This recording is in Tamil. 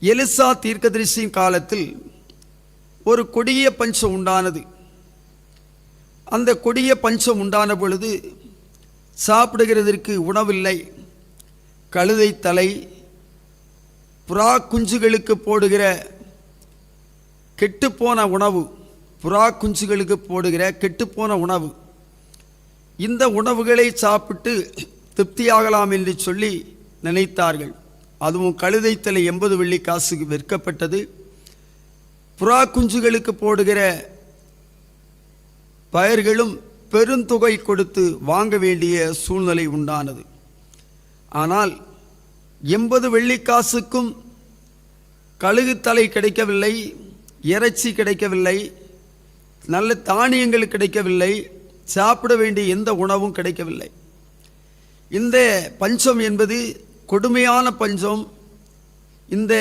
எலிசா தீர்க்கதரிசியின் காலத்தில் ஒரு கொடிய பஞ்சம் உண்டானது. அந்த கொடிய பஞ்சம் உண்டான பொழுது சாப்பிடுகிறதற்கு உணவில்லை. கழுதை தலை, புறா குஞ்சுகளுக்கு போடுகிற கெட்டுப்போன உணவு, புறா குஞ்சுகளுக்கு போடுகிற கெட்டுப்போன உணவு, இந்த உணவுகளை சாப்பிட்டு திருப்தியாகலாம் என்று சொல்லி நினைத்தார்கள். அதுவும் கழுதை தலை 80 வெள்ளி காசுக்கு விற்கப்பட்டது. புறா குஞ்சுகளுக்கு போடுகிற பயிர்களும் பெருந்தொகை கொடுத்து வாங்க வேண்டிய சூழ்நிலை உண்டானது. ஆனால் 80 வெள்ளிக்காசுக்கும் கழுகு தலை கிடைக்கவில்லை, இறைச்சி கிடைக்கவில்லை, நல்ல தானியங்கள் கிடைக்கவில்லை, சாப்பிட வேண்டிய எந்த உணவும் கிடைக்கவில்லை. இந்த பஞ்சம் என்பது கொடுமையான பஞ்சம். இந்த